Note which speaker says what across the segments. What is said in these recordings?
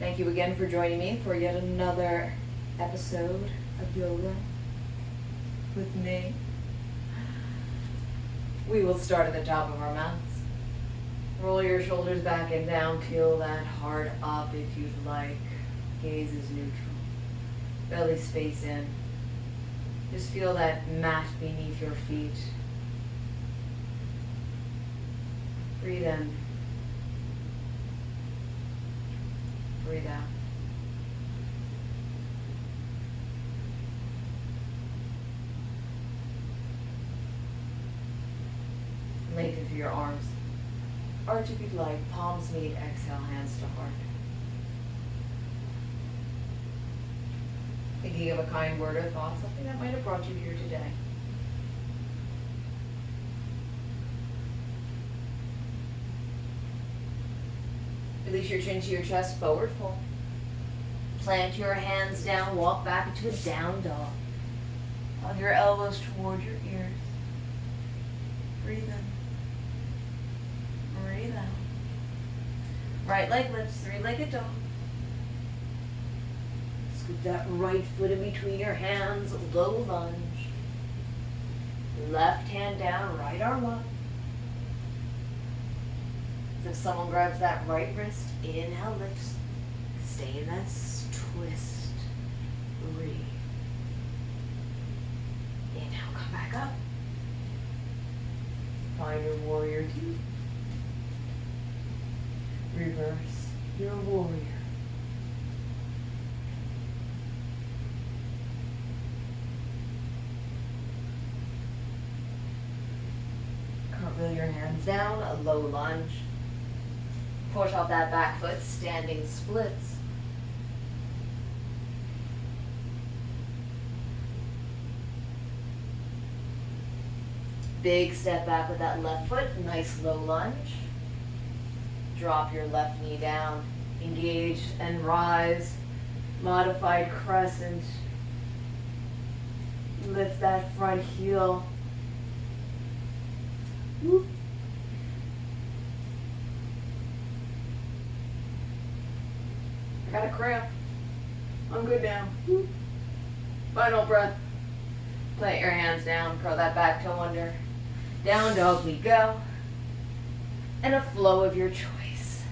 Speaker 1: Thank you again for joining me for yet another episode of yoga with me. We will start at the top of our mats. Roll your shoulders back and down, peel that heart up if you'd like. Gaze is neutral. Belly space in. Just feel that mat beneath your feet. Breathe in. Breathe out. Lengthen through your arms. Arch if you'd like. Palms meet. Exhale, hands to heart. Thinking of a kind word or thought, something that might have brought you here today. Release your chin to your chest, forward fold. Plant your hands down, walk back into a down dog. Hug your elbows toward your ears. Breathe in. Breathe out. Right leg lifts, three-legged dog. Scoop that right foot in between your hands, low lunge. Left hand down, right arm up. As if someone grabs that right wrist, inhale, lifts. Stay in that twist. Breathe. Inhale, come back up. Find your warrior two. Reverse your warrior. Cartwheel your hands down, a low lunge. Push off that back foot, standing splits. Big step back with that left foot, nice low lunge. Drop your left knee down, engage and rise. Modified crescent. Lift that front heel. Whoop. I got a cramp. I'm good now. Whoop. Final breath. Plant your hands down, curl that back toe under. Down dog we go. And a flow of your choice.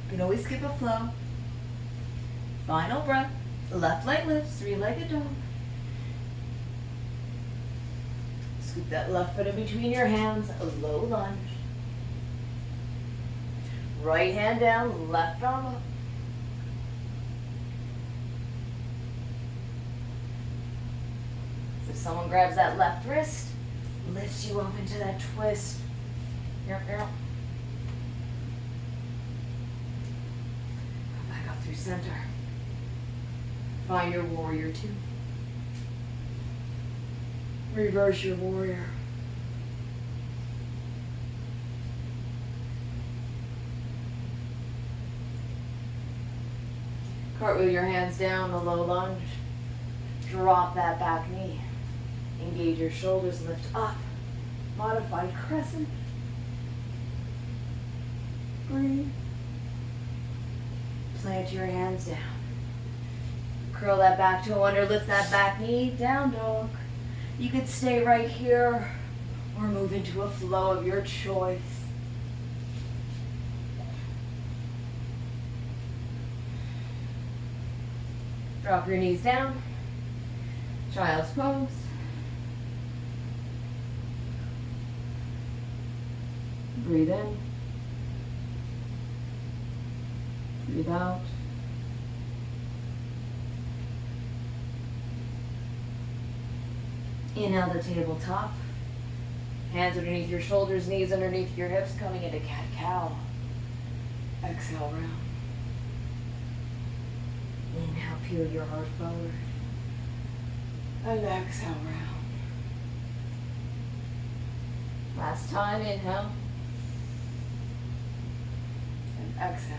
Speaker 1: You can always skip a flow. Final breath. Left leg lifts, three-legged dog. Scoop that left foot in between your hands, a low lunge. Right hand down, left arm up. So if someone grabs that left wrist, lifts you up into that twist. Come back up through center. Find your warrior two. Reverse your warrior. Cartwheel your hands down, a low lunge. Drop that back knee. Engage your shoulders, lift up. Modified crescent. Breathe. Plant your hands down. Curl that back toe under, lift that back knee, down dog. You could stay right here or move into a flow of your choice. Drop your knees down. Child's pose. Breathe in. Breathe out. Inhale to tabletop. Hands underneath your shoulders, knees underneath your hips, coming into cat-cow. Exhale, round. Inhale, peel your heart forward. And exhale, round. Last time, inhale. And exhale.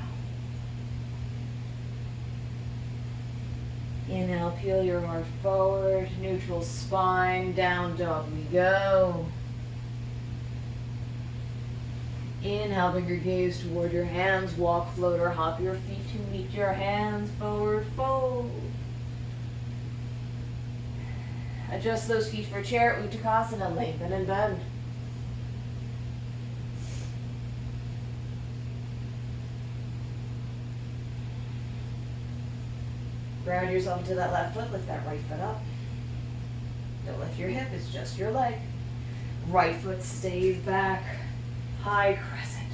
Speaker 1: Inhale, peel your heart forward, neutral spine, down dog we go. Inhale, bring your gaze toward your hands. Walk, float, or hop your feet to meet your hands. Forward fold. Adjust those feet for chair, Uttanasana, lengthen and bend. Ground yourself into that left foot, lift that right foot up. Don't lift your hip, it's just your leg. Right foot stays back, high crescent.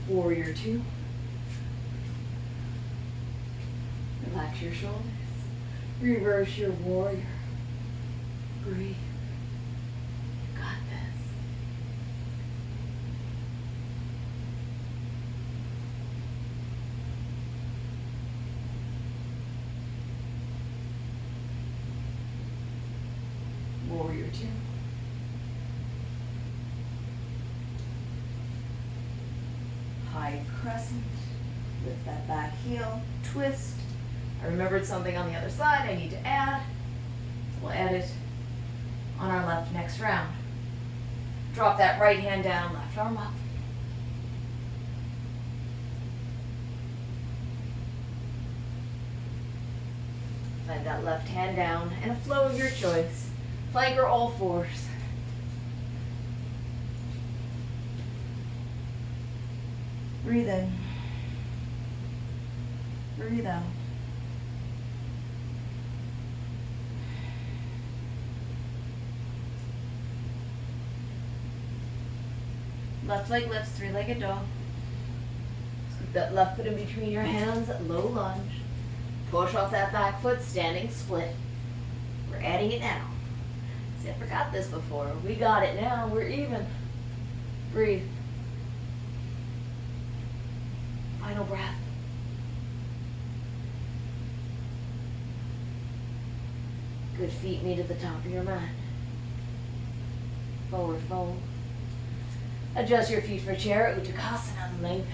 Speaker 1: Warrior two. Relax your shoulders. Reverse your warrior. Breathe. You got this. Warrior two. High crescent. Lift that back heel. Twist. I remembered something on the other side I need to add. So we'll add it on our left next round. Drop that right hand down, left arm up. Slide that left hand down and a flow of your choice. Plank or all fours. Breathe in. Breathe out. Left leg lifts, three-legged dog. Scoop that left foot in between your hands, low lunge. Push off that back foot, standing split. We're adding it now. See, I forgot this before. We got it now, we're even. Breathe. Final breath. Good feet meet at the top of your mat. Forward fold. Adjust your feet for chair, Uttanasana, lengthen,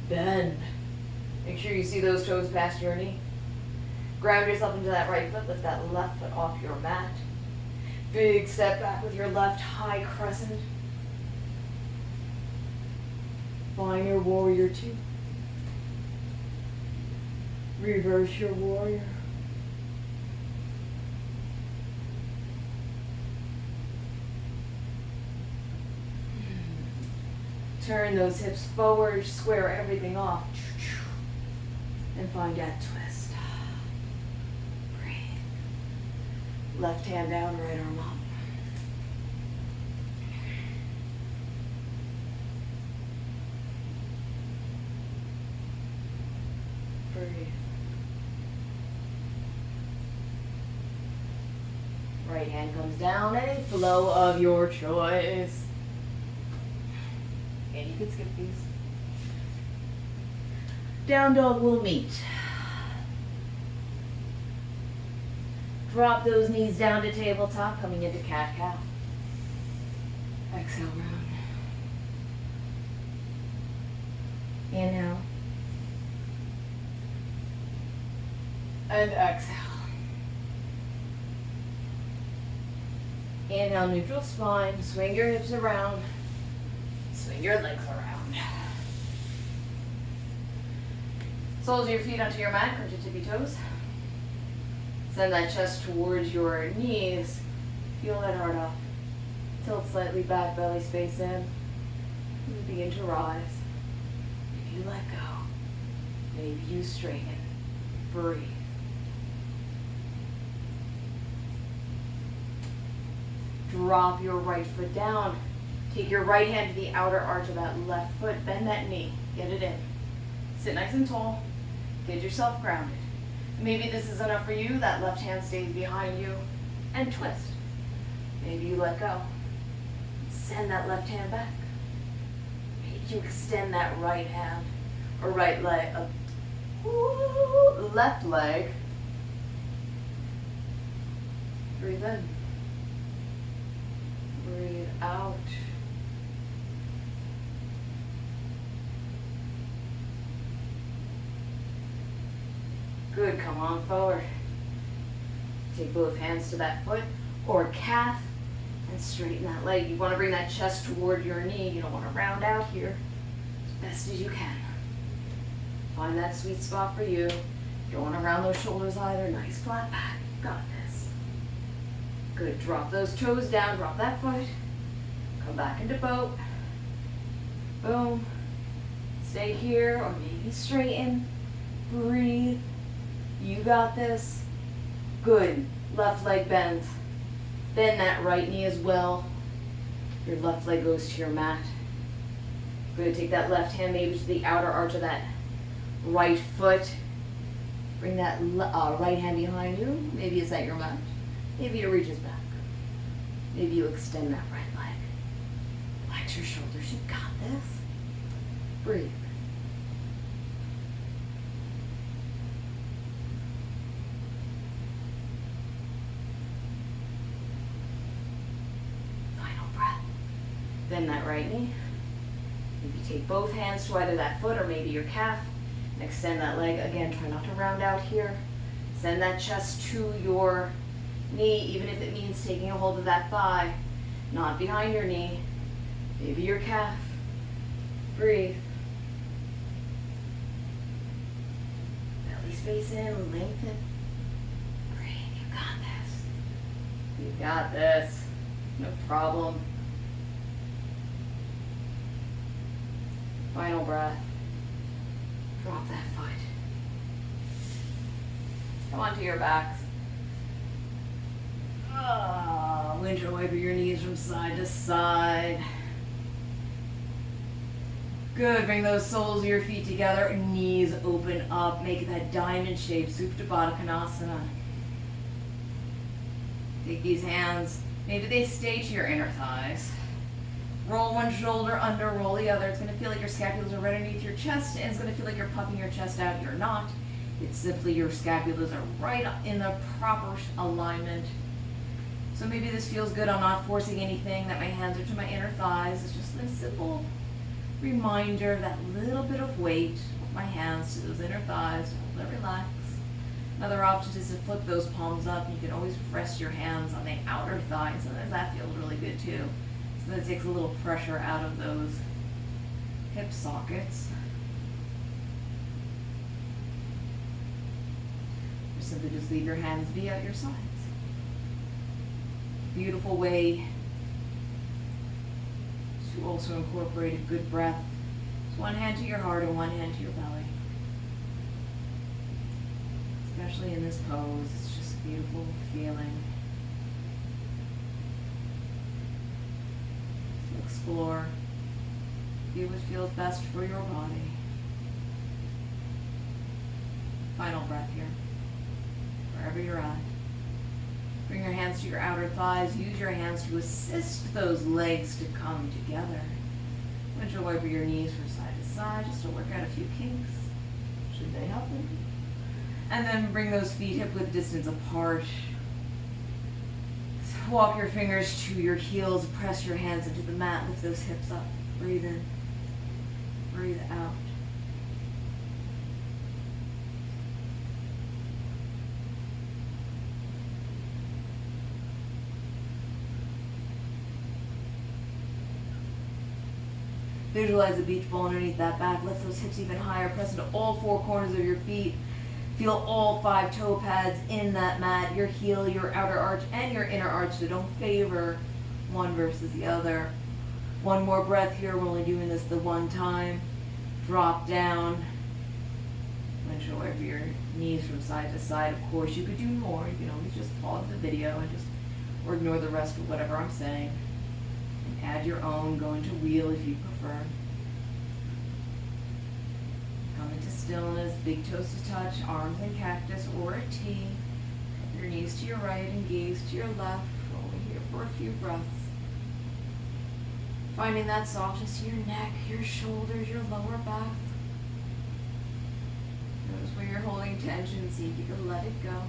Speaker 1: bend. Make sure you see those toes past your knee. Ground yourself into that right foot, lift that left foot off your mat. Big step back with your left, high crescent. Find your warrior two. Reverse your warrior. Turn those hips forward, square everything off. And find that twist. Breathe. Left hand down, right arm up. Breathe. Right hand comes down, any flow of your choice. And you can skip these. Down dog will meet. Drop those knees down to tabletop, coming into cat-cow. Exhale, round. Inhale. And exhale. Inhale, neutral spine. Swing your hips around. Swing your legs around. Soles of your feet onto your mat, crunch your tippy toes. Send that chest towards your knees. Feel that heart up. Tilt slightly back, belly space in. And begin to rise. Maybe you let go. Maybe you straighten. Breathe. Drop your right foot down. Take your right hand to the outer arch of that left foot. Bend that knee. Get it in. Sit nice and tall. Get yourself grounded. Maybe this is enough for you. That left hand stays behind you. And twist. Maybe you let go. Send that left hand back. Maybe you extend that right hand or right leg. Left leg. Breathe in. Breathe out. Good, come on forward. Take both hands to that foot or calf And straighten that leg. You want to bring that chest toward your knee. You don't want to round out here. As best as you can. Find that sweet spot for you. Don't want to round those shoulders either. Nice flat back. Got this. Good. Drop those toes down. Drop that foot. Come back into boat. Boom. Stay here or maybe straighten. Breathe. You got this. Good. Left leg bends. Bend that right knee as well. Your left leg goes to your mat. Good. Take that left hand maybe to the outer arch of that right foot. Bring that right hand behind you. Maybe it's at your mat. Maybe it reaches back. Maybe you extend that right leg. Relax your shoulders. You got this. Breathe. Final breath. Bend that right knee. Maybe take both hands to either that foot or maybe your calf. And extend that leg. Again, try not to round out here. Send that chest to your knee, even if it means taking a hold of that thigh. Not behind your knee. Maybe your calf. Breathe. Belly space in, lengthen. Breathe. You got this. You got this. No problem. Final breath. Drop that foot. Come onto your backs. Windshield wiper your knees from side to side. Good. Bring those soles of your feet together. Knees open up. Make that diamond shape. Supta Baddha Konasana. Take these hands. Maybe they stay to your inner thighs. Roll one shoulder under, roll the other. It's going to feel like your scapulas are right underneath your chest, and it's going to feel like you're puffing your chest out. You're not. It's simply your scapulas are right in the proper alignment. So maybe this feels good. I'm not forcing anything, that my hands are to my inner thighs. It's just a simple reminder, that little bit of weight of my hands to those inner thighs. Let it relax. Another option is to flip those palms up. You can always rest your hands on the outer thigh. Sometimes that feels really good too. So that takes a little pressure out of those hip sockets. Or simply just leave your hands be at your sides. Beautiful way to also incorporate a good breath. So one hand to your heart and one hand to your belly. Especially in this pose, it's just a beautiful feeling. So explore, do what feels best for your body. Final breath here, wherever you're at. Bring your hands to your outer thighs. Use your hands to assist those legs to come together. Windshield wiper your knees from side to side just to work out a few kinks, should they happen. And then bring those feet hip width distance apart. Walk your fingers to your heels. Press your hands into the mat. Lift those hips up. Breathe in. Breathe out. Visualize the beach ball underneath that back. Lift those hips even higher. Press into all four corners of your feet. Feel all 5 toe pads in that mat. Your heel, your outer arch, and your inner arch. So don't favor one versus the other. One more breath here. We're only doing this the one time. Drop down. Windshield wiper your knees from side to side. Of course, you could do more. You can always just pause the video and just, or ignore the rest of whatever I'm saying. Add your own, go into wheel if you prefer. Come into stillness, big toes to touch, arms in cactus or a T. Your knees to your right and gaze to your left. Rolling here for a few breaths. Finding that softness to your neck, your shoulders, your lower back. Notice where you're holding tension, see if you can let it go.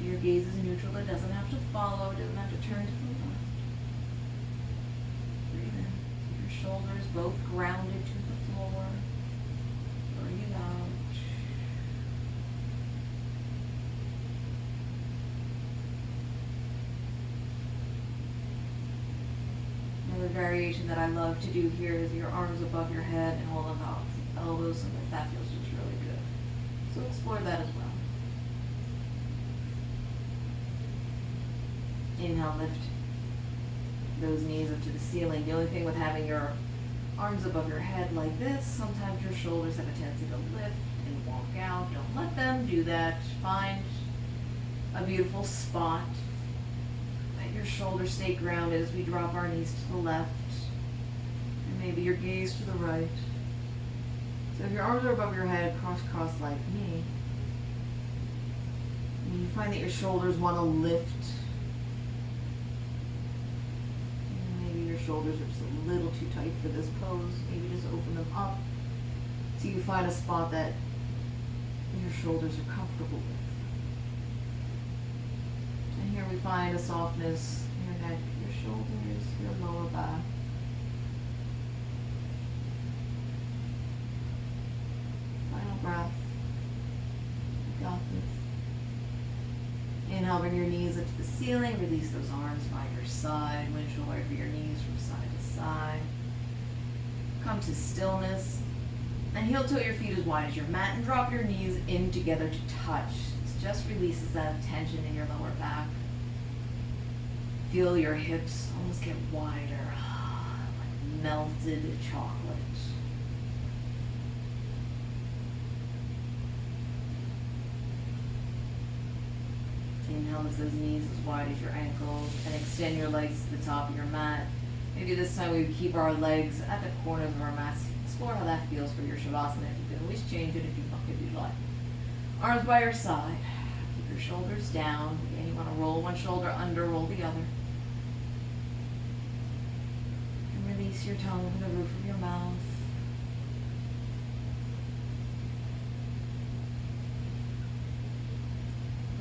Speaker 1: Your gaze is neutral. It doesn't have to follow. It doesn't have to turn to the left. Breathe in. Your shoulders both grounded to the floor. Breathe out. variation that I love to do here is your arms above your head and hold on the opposite elbows. Sometimes that feels just really good. So explore that as well. Inhale, lift those knees up to the ceiling. The only thing with having your arms above your head like this, sometimes your shoulders have a tendency to lift and walk out. Don't let them do that. Find a beautiful spot. Let your shoulders stay grounded as we drop our knees to the left. And maybe your gaze to the right. So if your arms are above your head, cross like me, and you find that your shoulders want to lift, shoulders are just a little too tight for this pose. Maybe just open them up so you find a spot that your shoulders are comfortable with. And here we find a softness in your neck, your shoulders, your lower back. Final breath. You got this. Inhale, bring your knees up to the ceiling. Release those arms by your side. Windshield over your knees from side to side. Come to stillness. And heel toe your feet as wide as your mat and drop your knees in together to touch. This just releases that tension in your lower back. Feel your hips almost get wider, like melted chocolate. Inhale, lift those knees as wide as your ankles and extend your legs to the top of your mat. Maybe this time we keep our legs at the corners of our mats. Explore how that feels for your Shavasana. You can always change it if you'd like. Arms by your side. Keep your shoulders down. Again, you want to roll one shoulder under, roll the other. And release your tongue from the roof of your mouth.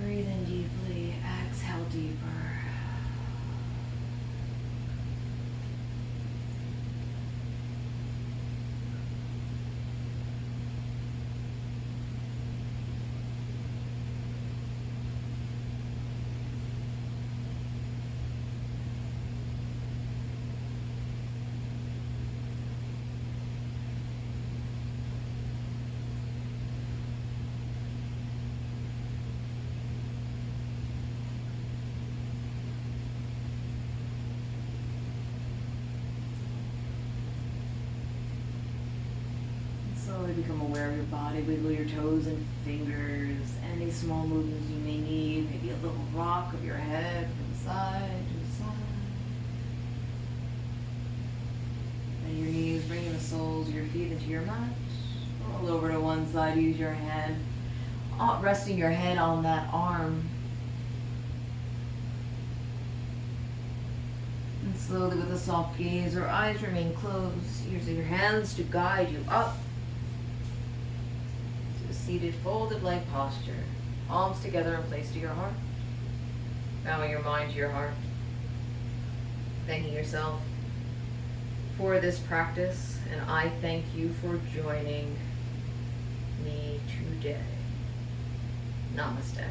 Speaker 1: Breathe in deeply, exhale deeper. Slowly become aware of your body. Wiggle your toes and fingers. Any small movements you may need. Maybe a little rock of your head from side to side. And your knees, bringing the soles of your feet into your mat. Roll over to one side. Use your hand, resting your head on that arm. And slowly, with a soft gaze, or eyes remain closed. Use your hands to guide you up. Seated, folded leg posture. Palms together and placed to your heart. Bowing your mind to your heart. Thanking yourself for this practice, and I thank you for joining me today. Namaste.